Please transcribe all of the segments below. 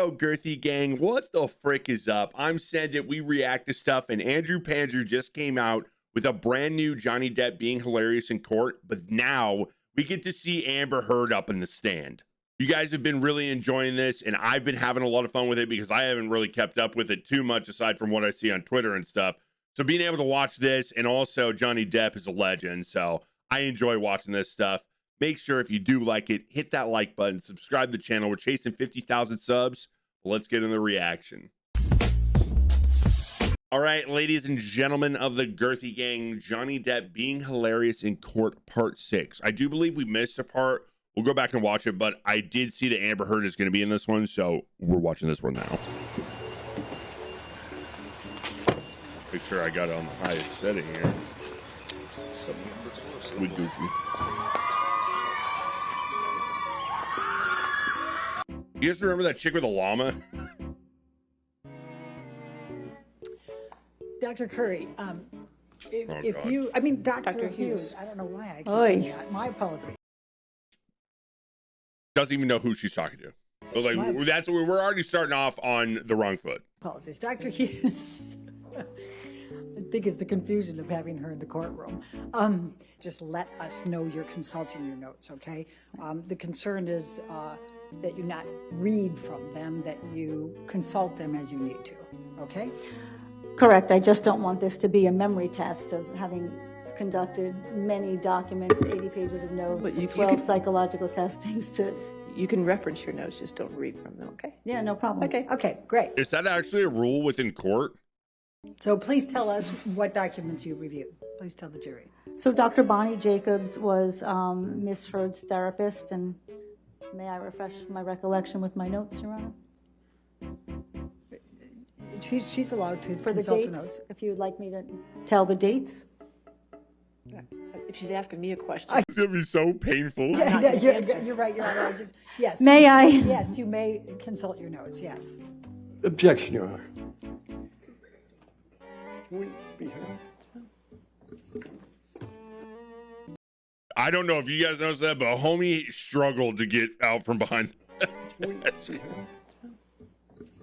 Yo, Girthy Gang, what the frick is up? I'm Send It. We react to stuff, and Andrew Pandrew just came out with a brand new Johnny Depp being hilarious in court, but now we get to see Amber Heard up in the stand. You guys have been really enjoying this, and I've been having a lot of fun with it because I haven't really kept up with it too much aside from what I see on Twitter and stuff. So being able to watch this, and also Johnny Depp is a legend, so I enjoy watching this stuff. Make sure if you do like it, hit that like button, subscribe to the channel. We're chasing 50,000 subs. Let's get in the reaction. All right, ladies and gentlemen of the Girthy Gang, Johnny Depp being hilarious in court part 6. I do believe we missed a part. We'll go back and watch it, but I did see that Amber Heard is going to be in this one, so we're watching this one now. Make sure I got it on the highest setting here. We Gucci. You guys remember that chick with a llama? Dr. Curry, if you, Dr. Hughes, I don't know why I keep doing that. My apologies. Doesn't even know who she's talking to. So like, that's what we're already starting off on the wrong foot. Apologies, Dr. Hughes. I think it's the confusion of having her in the courtroom. Just let us know you're consulting your notes, okay? The concern is that you not read from them, that you consult them as you need to, okay? Correct. I just don't want this to be a memory test of having conducted many documents, 80 pages of notes, and 12 psychological testings to... You can reference your notes, just don't read from them, okay? Yeah, no problem. Okay, great. Is that actually a rule within court? So please tell us what documents you reviewed. Please tell the jury. So Dr. Bonnie Jacobs was Miss Heard's therapist, and may I refresh my recollection with my notes, Your Honor? She's allowed to For the consult dates, the notes. if you'd like me to tell the dates. If she's asking me a question. It's going to be so painful. You're right, Your Honor. Yes. May I? Yes, you may consult your notes, yes. Objection, Your Honor. Can we be heard? I don't know if you guys noticed that, but homie struggled to get out from behind.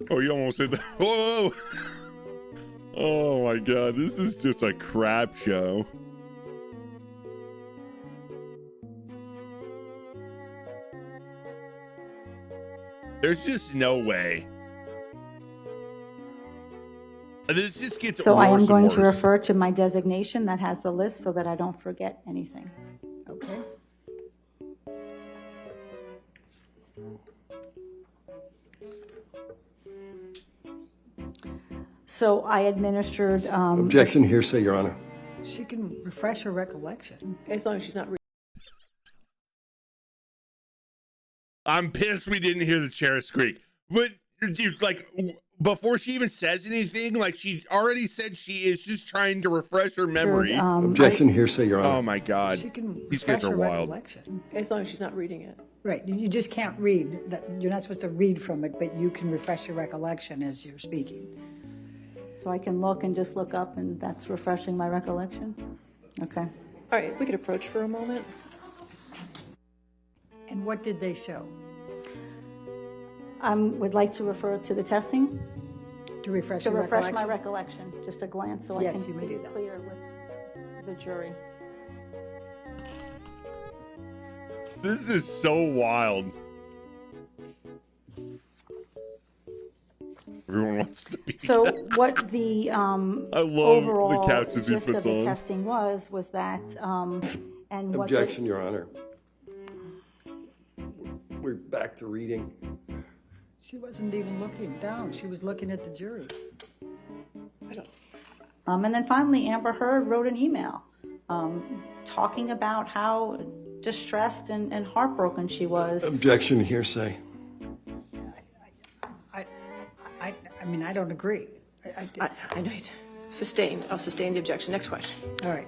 Oh, you almost hit that. Whoa! Oh my God, this is just a crap show. There's just no way. This just gets So I am going to worse. refer to my designation that has the list so that I don't forget anything. Okay. So I administered... Objection, hearsay, Your Honor. She can refresh her recollection. As long as she's not reading. I'm pissed we didn't hear the chair squeak. But, dude, like, before she even says anything, like, she already said she is just trying to refresh her memory. Objection, hearsay, Your Honor. Oh, my God. She can These refresh guys are her wild. recollection. As long as she's not reading it. Right, you just can't read. You're not supposed to read from it, but you can refresh your recollection as you're speaking. So I can look and just look up, and that's refreshing my recollection? Okay. All right, if we could approach for a moment. And what did they show? Would like to refer to the testing? To refresh To your refresh recollection? my recollection, just a glance so Yes, I can you may be do that. clear with the jury. This is so wild. Everyone wants to be. So what the I love overall the couches he gist of puts the on. testing was that, and what... Objection, Your Honor. We're back to reading. She wasn't even looking down. She was looking at the jury. And then finally, Amber Heard wrote an email talking about how distressed and heartbroken she was. Objection, hearsay. I don't agree. I know. Sustained. I'll sustain the objection. Next question. All right.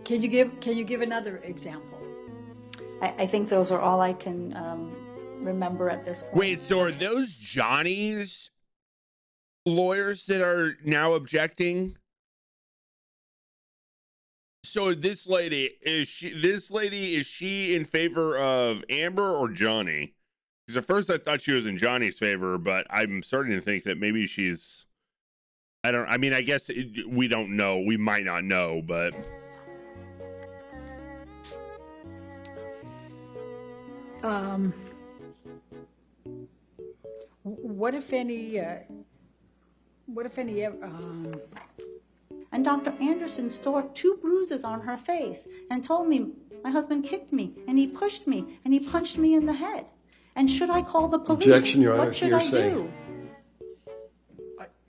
Can you give another example? I think those are all I can remember at this point. Wait, so are those Johnny's lawyers that are now objecting? So this lady, is she in favor of Amber or Johnny? Because at first I thought she was in Johnny's favor, but I'm starting to think that maybe she's. I mean, I guess we don't know. We might not know, but. What if any, And Dr. Anderson stored 2 bruises on her face and told me my husband kicked me and he pushed me and he punched me in the head. And should I call the police? Objection, Your Honor. What should I Hearsay. do?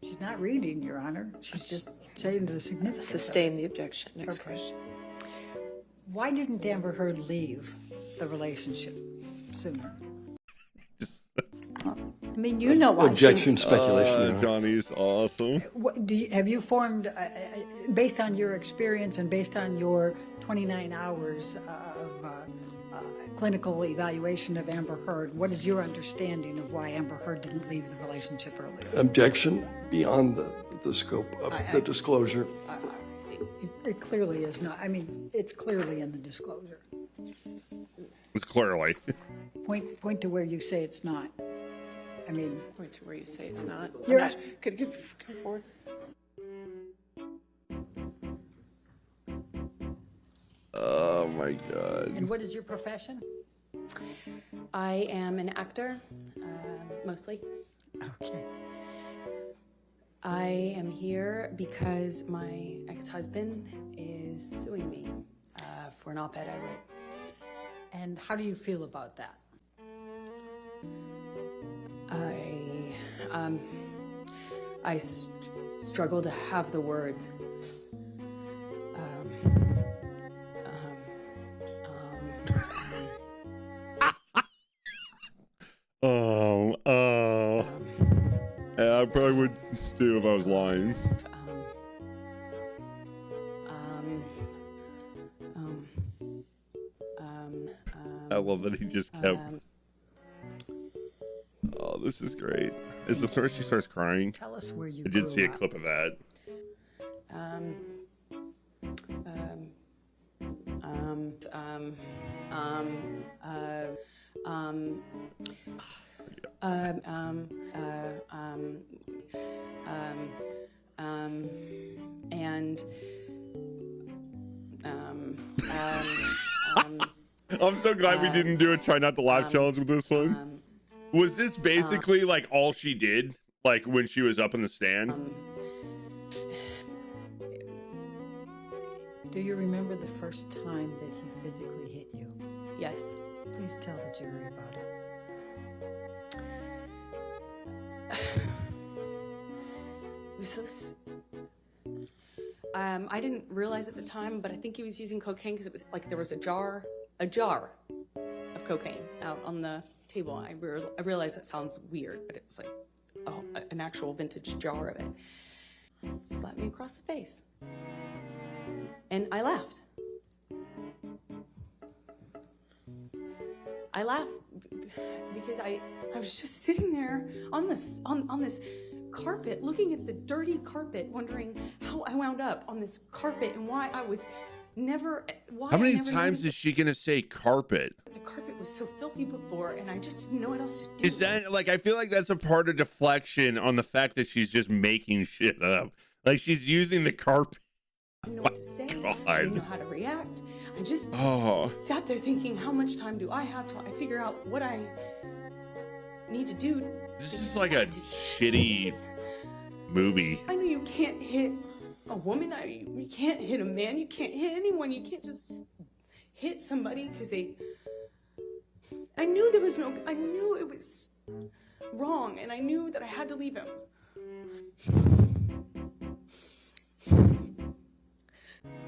she's not reading, Your Honor. She's just saying the significance. Sustain the objection. Next Okay. question. Why didn't Amber Heard leave the relationship sooner? I mean, you know why. Objection, speculation, Your Honor. Johnny's awesome. What, have you formed, based on your experience and based on your 29 hours of clinical evaluation of Amber Heard, what is your understanding of why Amber Heard didn't leave the relationship earlier? Objection beyond the scope of the disclosure. It clearly is not. I mean, it's clearly in the disclosure. It's clearly. Point to where you say it's not. I mean, Point to where you say it's not. You're- I'm not- Could come forward. Oh my God. and what is your profession? I am an actor, mostly. Okay. I am here because my ex-husband is suing me for an op-ed I wrote. And how do you feel about that? I struggle to have the words. Yeah, I probably would too if I was lying. I love that he just kept. Oh, this is great. Is the first she starts crying? Tell us where you I did grew see a up. clip of that. I'm so glad we didn't do a try not to laugh challenge with this one. Was this basically like all she did, like when she was up in the stand? Do you remember the first time that he physically hit you? Yes. Please tell the jury about it. It was so. I didn't realize at the time, but I think he was using cocaine because it was like there was a jar of cocaine out on the table. I realize that sounds weird, but it was like an actual vintage jar of it. Slapped me across the face, and I laughed. I laughed because I was just sitting there on this carpet, looking at the dirty carpet, wondering how I wound up on this carpet and why I was never. Why How many I never times knew is she gonna say carpet? the carpet was so filthy before, and I just didn't know what else to do. Is that like, I feel like that's a part of deflection on the fact that she's just making shit up. Like she's using the carpet. I didn't know what to say. I didn't know how to react. I just sat there thinking, how much time do I have till I figure out what I need to do? This is like a shitty movie. I know you can't hit a woman. You can't hit a man. You can't hit anyone. You can't just hit somebody because they. I knew there was no. I knew it was wrong, and I knew that I had to leave him.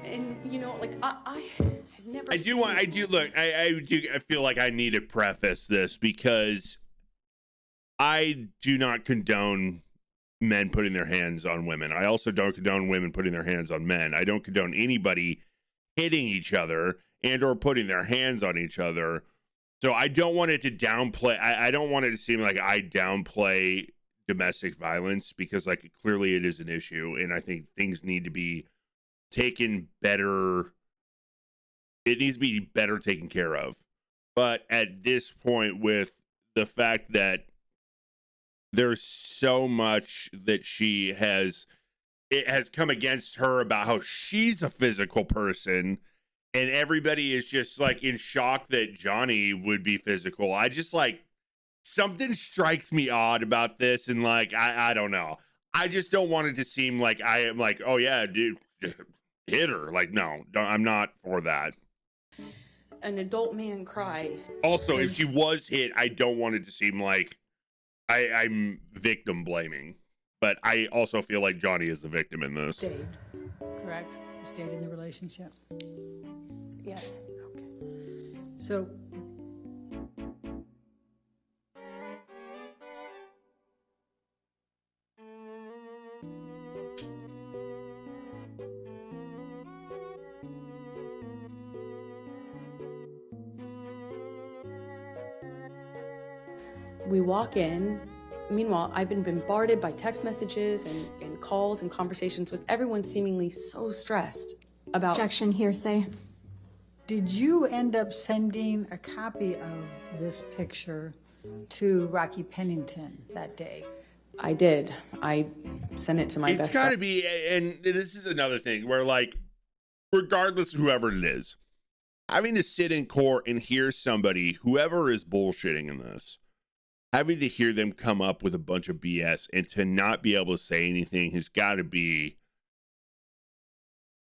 And you know, like I had never. I feel like I need to preface this because I do not condone men putting their hands on women. I also don't condone women putting their hands on men. I don't condone anybody hitting each other and or putting their hands on each other. So I don't want it to downplay. I don't want it to seem like I downplay domestic violence because like clearly it is an issue. And I think things need to be taken better. It needs to be better taken care of. But at this point with the fact that there's so much that it has come against her about how she's a physical person, and everybody is just like in shock that Johnny would be physical. I just like, something strikes me odd about this, and like I don't know. I just don't want it to seem like I am like, oh yeah, dude, hit her. Like, no, I'm not for that. An adult man cry. Also, if she was hit, I don't want it to seem like I'm victim blaming. But I also feel like Johnny is the victim in this. Stayed, correct? You stayed in the relationship? Yes. Okay. So, We walk in. Meanwhile, I've been bombarded by text messages and calls and conversations with everyone seemingly so stressed about. Objection, hearsay. did you end up sending a copy of this picture to Rocky Pennington that day? I did. I sent it to my best It's got to friend. be, and this is another thing where, like, regardless of whoever it is, having to sit in court and hear somebody, whoever is bullshitting in this, having to hear them come up with a bunch of BS and to not be able to say anything has got to be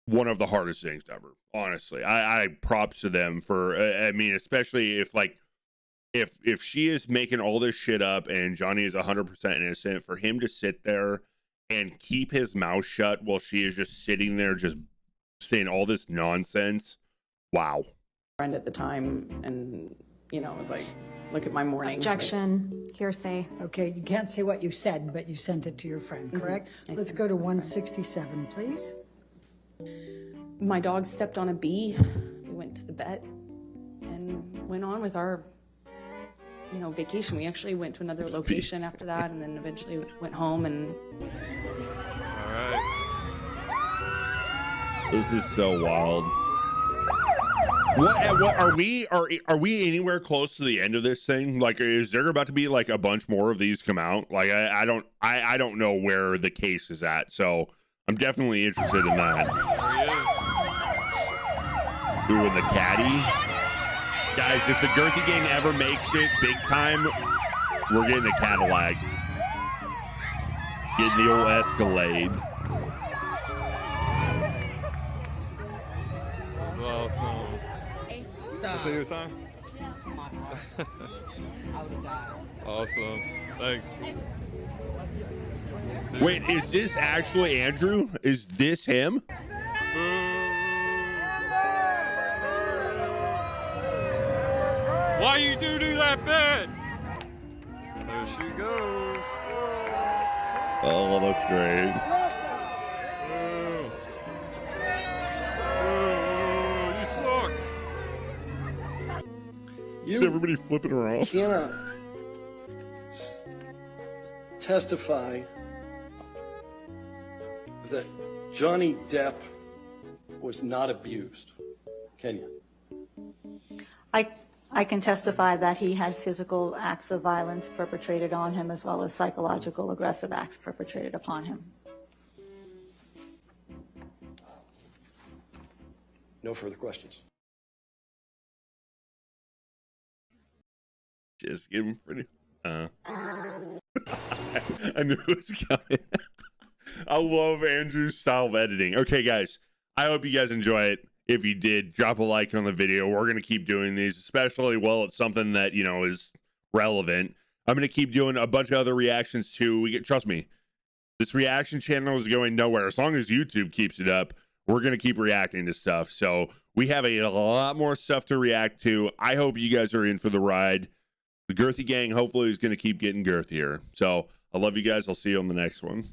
one of the hardest things ever. Honestly, I props to them for, I mean, especially if like, if she is making all this shit up and Johnny is 100% innocent, for him to sit there and keep his mouth shut while she is just sitting there just saying all this nonsense. Wow. Friend at the time, and you know, it was like, look at my morning. Objection, hearsay. Okay, you can't say what you said, but you sent it to your friend, correct? Let's go to 167, please. My dog stepped on a bee. We went to the vet and went on with our, vacation. We actually went to another location after that, and then eventually went home. And All right. This is so wild. What are we anywhere close to the end of this thing? Like, is there about to be like a bunch more of these come out? Like, I don't know where the case is at, so I'm definitely interested in that. There he is. Ooh, and the caddy. Guys, if the Girthy Gang ever makes it big time, we're getting a Cadillac. Getting the old Escalade. That's awesome. See your sign? Awesome. Thanks. Wait, is this actually Andrew? Is this him? Why you do that bed? There she goes. Oh, that's great. You suck. Is everybody flipping her off? Cannot testify that Johnny Depp was not abused, can you? I can testify that he had physical acts of violence perpetrated on him as well as psychological aggressive acts perpetrated upon him. No further questions. Just give him pretty. I knew it was coming. I love Andrew's style of editing. Okay, guys, I hope you guys enjoy it. If you did, drop a like on the video. We're going to keep doing these, especially while it's something that, is relevant. I'm going to keep doing a bunch of other reactions too. Trust me, this reaction channel is going nowhere. As long as YouTube keeps it up, we're going to keep reacting to stuff. So we have a lot more stuff to react to. I hope you guys are in for the ride. The Girthy Gang hopefully is going to keep getting girthier. So I love you guys. I'll see you on the next one.